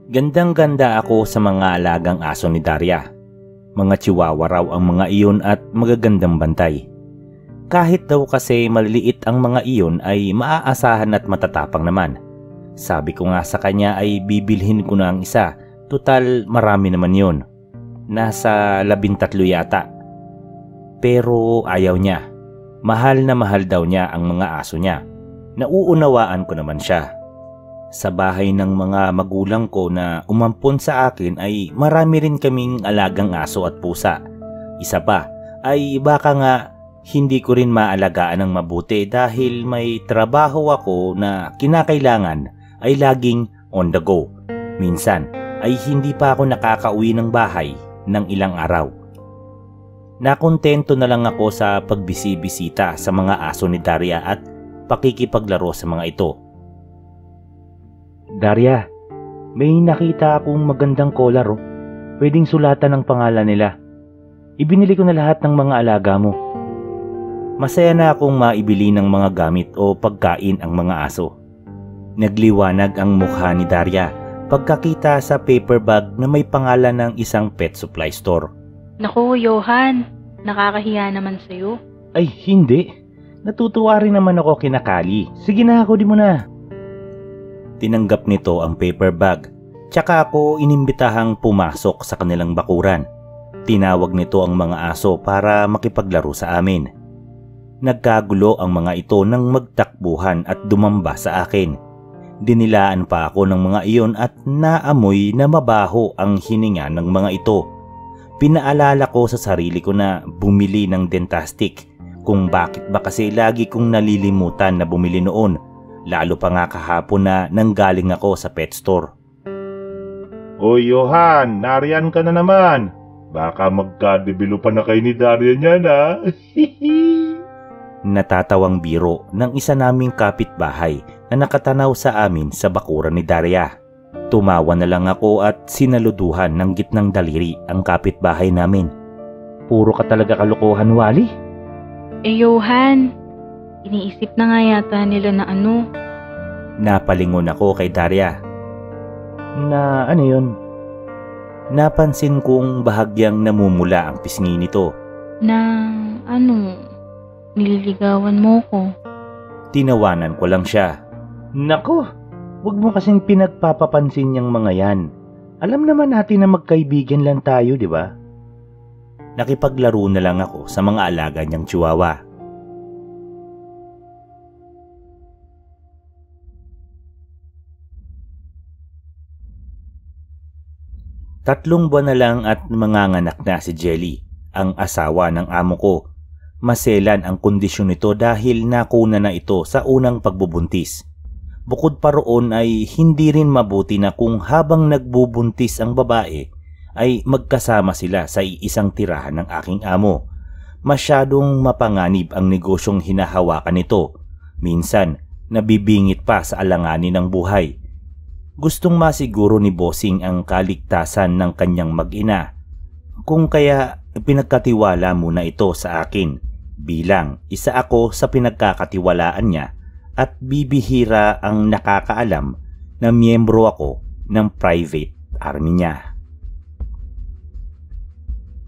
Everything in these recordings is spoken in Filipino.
Gandang-ganda ako sa mga alagang aso ni Daria. Mga chihuahua raw ang mga iyon at magagandang bantay. Kahit daw kasi maliliit ang mga iyon ay maaasahan at matatapang naman. Sabi ko nga sa kanya ay bibilhin ko na ang isa. Tutal marami naman yun. Nasa 13 yata. Pero ayaw niya. Mahal na mahal daw niya ang mga aso niya. Nauunawaan ko naman siya. Sa bahay ng mga magulang ko na umampon sa akin ay marami rin kaming alagang aso at pusa. Isa pa ay baka nga hindi ko rin maalagaan ng mabuti dahil may trabaho ako na kinakailangan ay laging on the go. Minsan ay hindi pa ako nakakauwi ng bahay ng ilang araw. Nakontento na lang ako sa pagbisibisita sa mga aso ni Daria at pakikipaglaro sa mga ito. Daria, may nakita akong magandang collar oh. Pwedeng sulatan ang pangalan nila. Ibinili ko na lahat ng mga alaga mo. Masaya na akong maibili ng mga gamit o pagkain ang mga aso. Nagliwanag ang mukha ni Daria pagkakita sa paper bag na may pangalan ng isang pet supply store. Naku, Johan, nakakahiya naman sa'yo. Ay, hindi. Natutuwa rin naman ako kinakali. Sige na, ako di mo na. Tinanggap nito ang paper bag, tsaka ako inimbitahang pumasok sa kanilang bakuran. Tinawag nito ang mga aso para makipaglaro sa amin. Nagkagulo ang mga ito nang magtakbuhan at dumamba sa akin. Dinilaan pa ako ng mga iyon at naamoy na mabaho ang hininga ng mga ito. Pinaalala ko sa sarili ko na bumili ng Dentastic kung bakit ba kasi lagi kong nalilimutan na bumili noon. Lalo pa nga kahapon na nanggaling ako sa pet store. Hoy Johan, nariyan ka na naman. Baka magkadebilo pa na kayo ni Daria niyan ha. Natatawang biro ng isa naming kapitbahay na nakatanaw sa amin sa bakuran ni Daria. Tumawa na lang ako at sinaluduhan ng gitnang daliri ang kapitbahay namin. Puro ka talaga kalokohan, Wally. Johan, iniisip na nga yata nila na ano. Napalingon ako kay Daria. Na ano yun? Napansin kong bahagyang namumula ang pisngi nito. Na ano, nililigawan mo ko. Tinawanan ko lang siya. Nako, wag mo kasing pinagpapapansin yung mga yan. Alam naman natin na magkaibigan lang tayo, di ba? Nakipaglaro na lang ako sa mga alaga niyang chihuahua. Tatlong buwan na lang at manganganak na si Jelly, ang asawa ng amo ko. Maselan ang kondisyon nito dahil nakuna na ito sa unang pagbubuntis. Bukod pa roon ay hindi rin mabuti na kung habang nagbubuntis ang babae ay magkasama sila sa iisang tirahan ng aking amo. Masyadong mapanganib ang negosyong hinahawakan nito. Minsan, nabibingit pa sa alanganin ng buhay. Gustong masiguro ni Bossing ang kaligtasan ng kanyang mag-ina. Kung kaya pinagkatiwala muna ito sa akin bilang isa ako sa pinagkakatiwalaan niya at bibihira ang nakakaalam na miyembro ako ng private army niya.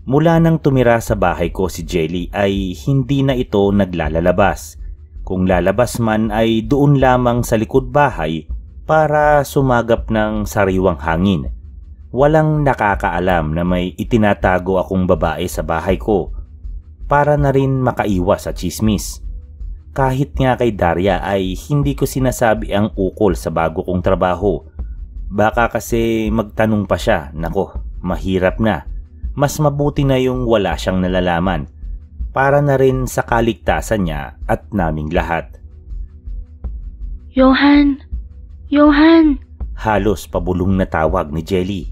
Mula nang tumira sa bahay ko si Jelly ay hindi na ito naglalalabas. Kung lalabas man ay doon lamang sa likod bahay para sumagap ng sariwang hangin. Walang nakakaalam na may itinatago akong babae sa bahay ko para na rin makaiwas sa chismis. Kahit nga kay Daria ay hindi ko sinasabi ang ukol sa bago kong trabaho. Baka kasi magtanong pa siya, nako, mahirap na. Mas mabuti na yung wala siyang nalalaman para na rin sa kaligtasan niya at naming lahat. Johan! Johan! Halos pabulong na tawag ni Jelly.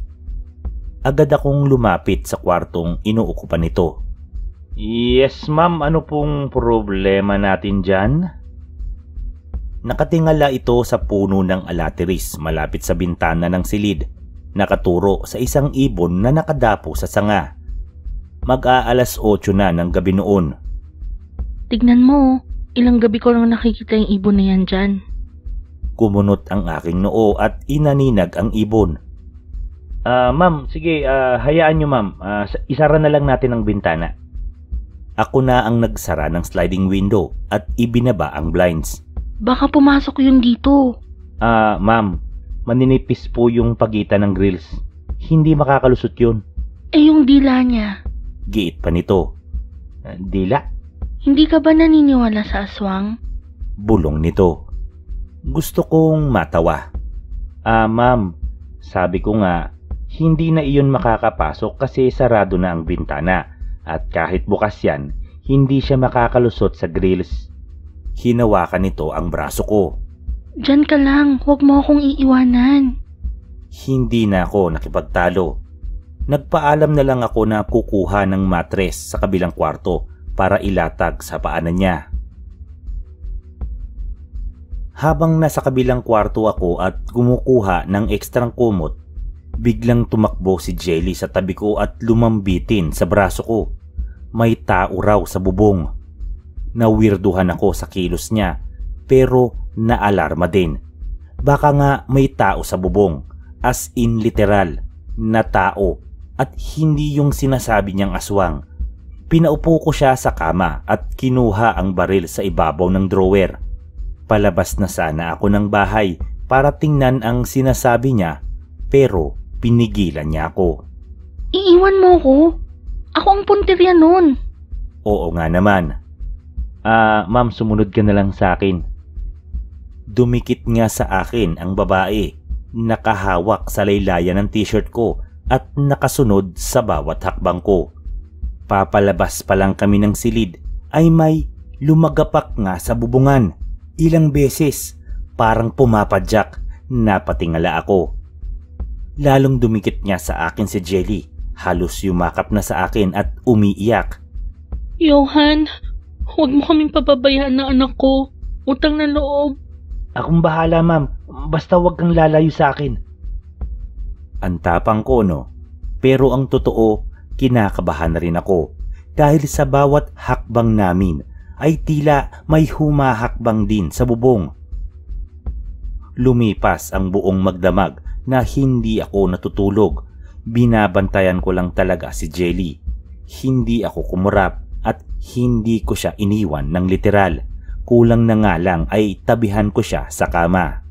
Agad akong lumapit sa kwartong inuukupan nito. Yes ma'am, ano pong problema natin dyan? Nakatingala ito sa puno ng alateris malapit sa bintana ng silid, nakaturo sa isang ibon na nakadapo sa sanga. Mag-aalas 8 na ng gabi noon. Tignan mo, ilang gabi ko lang nakikita yung ibon na yan dyan. Kumunot ang aking noo at inaninag ang ibon. Ma'am, sige, hayaan nyo ma'am. Isara na lang natin ang bintana. Ako na ang nagsara ng sliding window at ibinaba ang blinds. Baka pumasok yun dito. Ma'am, maninipis po yung pagitan ng grills. Hindi makakalusot yun. Yung dila niya. Giit pa nito. Dila? Hindi ka ba naniniwala sa aswang? Bulong nito. Gusto kong matawa. Ma'am, sabi ko nga, hindi na iyon makakapasok kasi sarado na ang bintana. At kahit bukas yan, hindi siya makakalusot sa grills. Hinawakan nito ang braso ko. Diyan ka lang, huwag mo akong iiwanan. Hindi na ako nakipagtalo. Nagpaalam na lang ako na kukuha ng matres sa kabilang kwarto para ilatag sa paanan niya. Habang nasa kabilang kwarto ako at kumukuha ng ekstrang kumot, biglang tumakbo si Jelly sa tabi ko at lumambitin sa braso ko. May tao raw sa bubong. Nawirduhan ako sa kilos niya pero naalarma din. Baka nga may tao sa bubong, as in literal na tao at hindi yung sinasabi niyang aswang. Pinaupo ko siya sa kama at kinuha ang baril sa ibabaw ng drawer. Palabas na sana ako ng bahay para tingnan ang sinasabi niya pero pinigilan niya ako. Iiwan mo ko? Ako ang puntirya nun. Oo nga naman. Ma'am, sumunod ka na lang sa akin. Dumikit nga sa akin ang babae, nakahawak sa laylayan ng t-shirt ko at nakasunod sa bawat hakbang ko. Papalabas pa lang kami ng silid ay may lumagapak nga sa bubungan. Ilang beses, parang pumapadyak, napatingala ako. Lalong dumikit niya sa akin si Jelly, halos yumakap na sa akin at umiiyak. Johan, huwag mo kaming papabayaan na anak ko. Utang na loob. Akong bahala ma'am, basta huwag kang lalayo sa akin. Ang tapang ko no, pero ang totoo, kinakabahan na rin ako dahil sa bawat hakbang namin ay tila may humahakbang din sa bubong. Lumipas ang buong magdamag na hindi ako natutulog. Binabantayan ko lang talaga si Jelly. Hindi ako kumurap at hindi ko siya iniwan ng literal. Kulang na nga lang ay tabihan ko siya sa kama.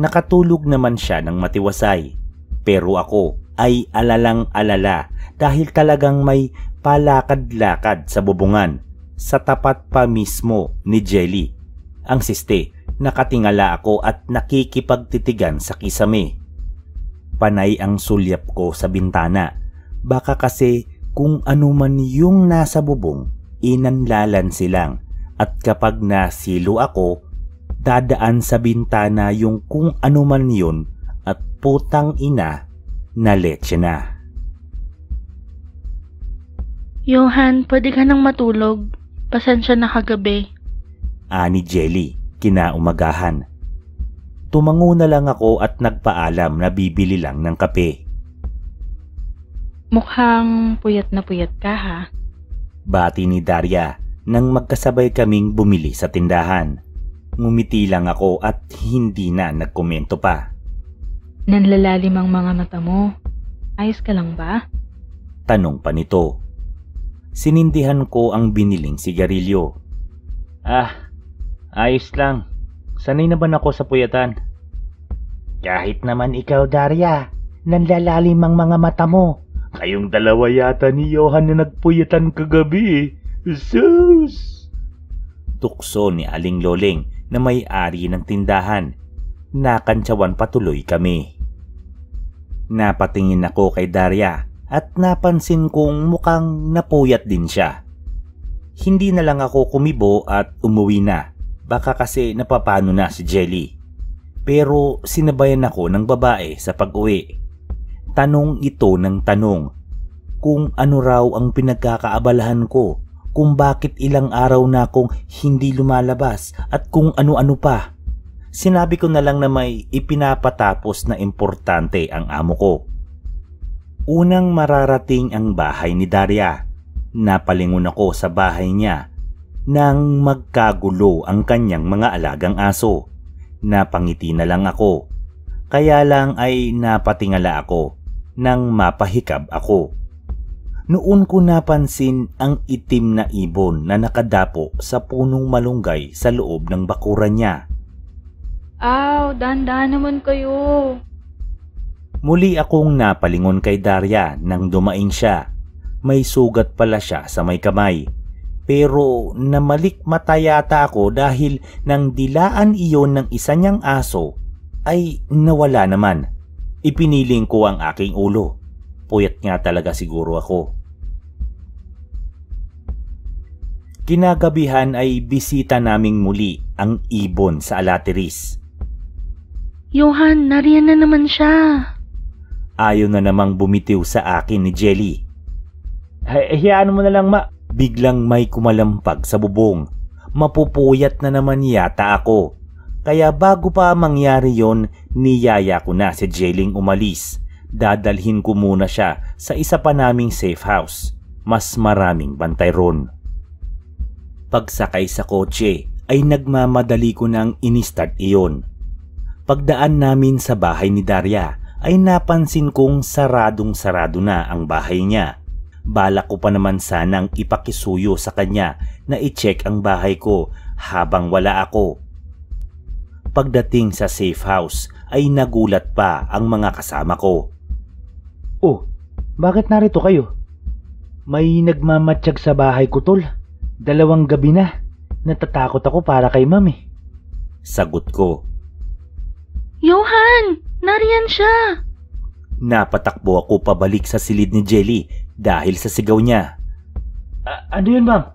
Nakatulog naman siya ng matiwasay. Pero ako ay alalang-alala dahil talagang may palakad-lakad sa bubungan. Sa tapat pa mismo ni Jelly. Ang siste, nakatingala ako at nakikipagtitigan sa kisame. Panay ang sulyap ko sa bintana. Baka kasi kung ano man yung nasa bubong, inanlalan silang. At kapag nasilo ako, dadaan sa bintana yung kung ano man yun at putang ina na leche na. Johan, pwede ka nang matulog. Pasensya na kagabi. Ani Jelly, kinaumagahan. Tumango na lang ako at nagpaalam na bibili lang ng kape. Mukhang puyat na puyat ka ha? Bati ni Daria nang magkasabay kaming bumili sa tindahan. Ngumiti lang ako at hindi na nagkomento pa. Nanlalalim ang mga mata mo. Ayos ka lang ba? Tanong pa nito. Sinindihan ko ang biniling sigarilyo. Ayos lang. Sanay naman ako sa puyatan. Kahit naman ikaw, Daria, nanlalalim ang mga mata mo. Kayong dalawa yata ni Johan na nagpuyatan kagabi. Sus! Tukso ni Aling Loling na may-ari ng tindahan. Nakantsawan patuloy kami. Napatingin ako kay Daria at napansin kong mukhang napuyat din siya. Hindi na lang ako kumibo at umuwi na. Baka kasi napapano na si Jelly. Pero sinabayan ako ng babae sa pag-uwi. Tanong ito ng tanong kung ano raw ang pinagkakaabalahan ko, kung bakit ilang araw na akong hindi lumalabas at kung ano-ano pa. Sinabi ko na lang na may ipinapatapos na importante ang amo ko. Unang mararating ang bahay ni Daria. Napalingon ako sa bahay niya nang magkagulo ang kanyang mga alagang aso. Napangiti na lang ako. Kaya lang ay napatingala ako nang mapahikab ako. Noon ko napansin ang itim na ibon na nakadapo sa punong malunggay sa loob ng bakuran niya. Aw, dahan-dahan naman kayo. Muli akong napalingon kay Daria nang dumaing siya. May sugat pala siya sa may kamay. Pero namalikmata yata ako dahil nang dilaan iyon ng isa niyang aso ay nawala naman. Ipiniling ko ang aking ulo. Puyat nga talaga siguro ako. Kinagabihan ay bisita naming muli ang ibon sa Alateris. Johan, nariyan na naman siya. Ayaw na namang bumitiw sa akin ni Jelly. Hayaan mo na lang, ma. Biglang may kumalampag sa bubong. Mapupuyat na naman yata ako. Kaya bago pa mangyari yon, niyaya ko na si Jelling umalis. Dadalhin ko muna siya sa isa pa naming safe house. Mas maraming bantay ron. Pagsakay sa kotse ay nagmamadali ko nang inistart iyon. Pagdaan namin sa bahay ni Daria ay napansin kong saradong-sarado na ang bahay niya. Balak ko pa naman sanang ipakisuyo sa kanya na i-check ang bahay ko habang wala ako. Pagdating sa safe house ay nagulat pa ang mga kasama ko. Oh, bakit narito kayo? May nagmamatsyag sa bahay ko, tol. 2 gabi na. Natatakot ako para kay mami. Sagot ko. Johan, nariyan siya. Napatakbo ako pabalik sa silid ni Jelly dahil sa sigaw niya. Ano yun, ma'am?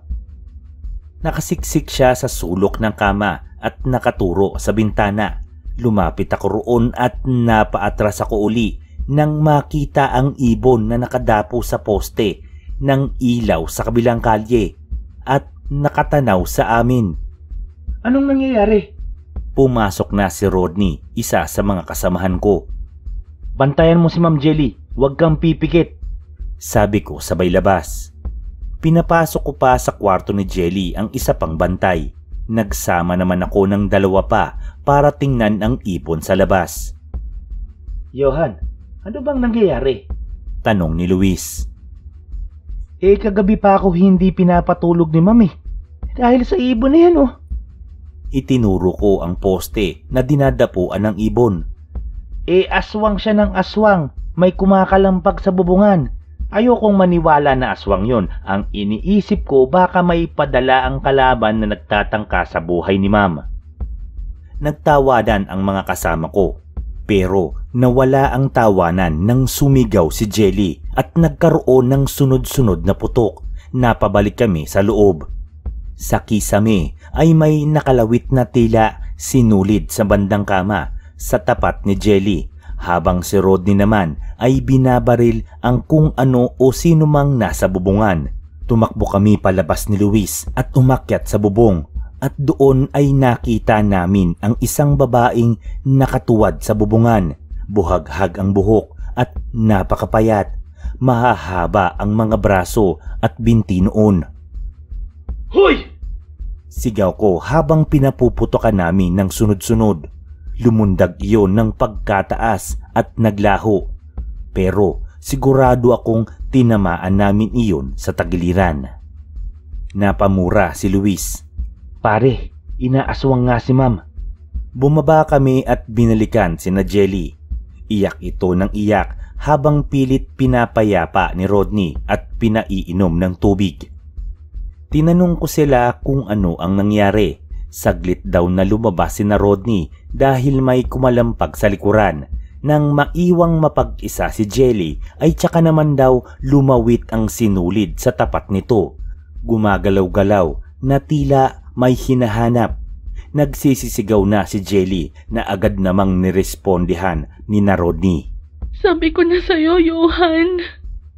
Nakasiksik siya sa sulok ng kama at nakaturo sa bintana. Lumapit ako roon at napaatras ako uli nang makita ang ibon na nakadapo sa poste ng ilaw sa kabilang kalye at nakatanaw sa amin. Anong nangyayari? Pumasok na si Rodney, isa sa mga kasamahan ko. Bantayan mo si Ma'am Jelly, huwag kang pipikit. Sabi ko sabay labas. Pinapasok ko pa sa kwarto ni Jelly ang isa pang bantay. Nagsama naman ako ng 2 pa para tingnan ang ibon sa labas. Johan, ano bang nangyayari? Tanong ni Luis. Kagabi pa ako hindi pinapatulog ni Mami. Dahil sa ibon na yan, oh. Itinuro ko ang poste na dinadapuan ng ibon. Aswang siya ng aswang. May kumakalampag sa bubungan. Ayokong maniwala na aswang yon. Ang iniisip ko baka may padala ang kalaban na nagtatangka sa buhay ni Ma'am. Nagtawanan ang mga kasama ko. Pero nawala ang tawanan nang sumigaw si Jelly at nagkaroon ng sunod-sunod na putok. Napabalik kami sa loob. Sa kisame ay may nakalawit na tila sinulid sa bandang kama sa tapat ni Jelly, habang si Rodney naman ay binabaril ang kung ano o sino mang nasa bubungan. Tumakbo kami palabas ni Luis at umakyat sa bubong. At doon ay nakita namin ang isang babaeng nakatuwad sa bubungan. Buhaghag ang buhok at napakapayat. Mahahaba ang mga braso at binti noon. Hoy! Sigaw ko habang pinapuputokan namin ng sunod-sunod. Lumundag iyon ng pagkataas at naglaho. Pero sigurado akong tinamaan namin iyon sa tagiliran. Napamura si Luis. Pare, inaaswang nga si Ma'am. Bumaba kami at binalikan sina Jelly. Iyak ito ng iyak habang pilit pinapayapa ni Rodney at pinaiinom ng tubig. Tinanong ko sila kung ano ang nangyari. Saglit daw na lumabas sina Rodney dahil may kumalampag sa likuran. Nang maiwang mapag-isa si Jelly ay tsaka naman daw lumawit ang sinulid sa tapat nito. Gumagalaw-galaw na tila may hinahanap. Nagsisisigaw na si Jelly na agad namang nirespondihan ni Rodney. Sabi ko na sa'yo, Johan.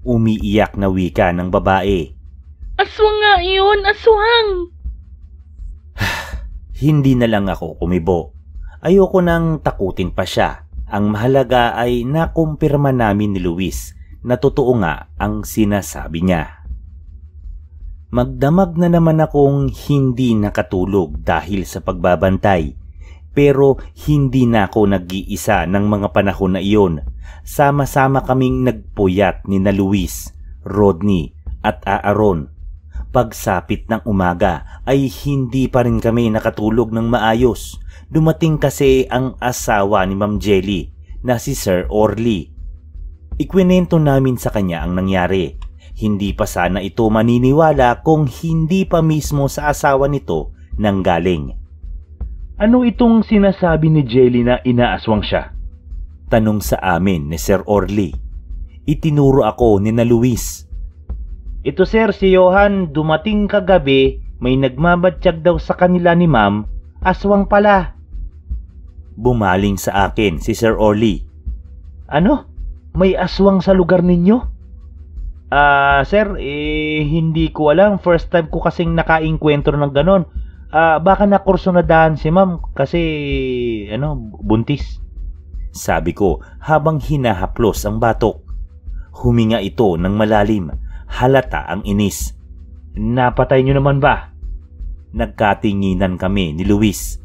Umiiyak na wika ng babae. Aswang nga iyon, aswang! Hindi na lang ako kumibo. Ayoko nang takutin pa siya. Ang mahalaga ay nakumpirma namin ni Luis na totoo nga ang sinasabi niya. Magdamag na naman akong hindi nakatulog dahil sa pagbabantay. Pero hindi na ako nag-iisa ng mga panahon na iyon. Sama-sama kaming nagpuyat ni na Luis, Rodney at Aaron. Pagsapit ng umaga ay hindi pa rin kami nakatulog ng maayos. Dumating kasi ang asawa ni Ma'am Jelly na si Sir Orly. Ikwinento namin sa kanya ang nangyari. Hindi pa sana ito maniniwala kung hindi pa mismo sa asawa nito nanggaling. Ano itong sinasabi ni Jelly na inaaswang siya? Tanong sa amin ni Sir Orly. Itinuro ako ni na Luis. Ito sir, si Johan, dumating kagabi, may nagmabatsyag daw sa kanila ni ma'am, aswang pala. Bumaling sa akin si Sir Orly. Ano? May aswang sa lugar ninyo? Sir, hindi ko alam. First time ko kasing nakainkwentro ng ganon. Baka nakurso na daan si ma'am kasi, buntis. Sabi ko habang hinahaplos ang batok. Huminga ito ng malalim. Halata ang inis. Napatay nyo naman ba? Nagkatinginan kami ni Luis.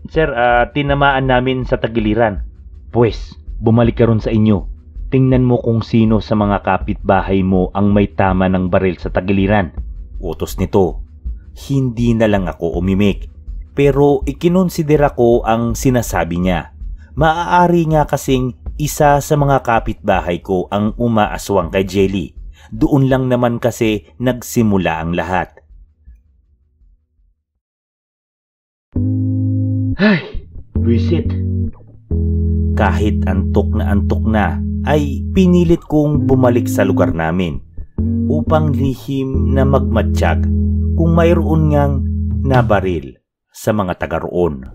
Sir, tinamaan namin sa tagiliran. Pues, bumalik ka ron sa inyo. Tingnan mo kung sino sa mga kapitbahay mo ang may tama ng baril sa tagiliran. Utos nito. Hindi na lang ako umimik. Pero ikinonsidera ko ang sinasabi niya. Maaari nga kasing isa sa mga kapitbahay ko ang umaaswang kay Jelly. Doon lang naman kasi nagsimula ang lahat. Ay, visit. Kahit antok na ay pinilit kong bumalik sa lugar namin upang lihim na magmatsyag kung mayroon ngang nabaril sa mga taga roon.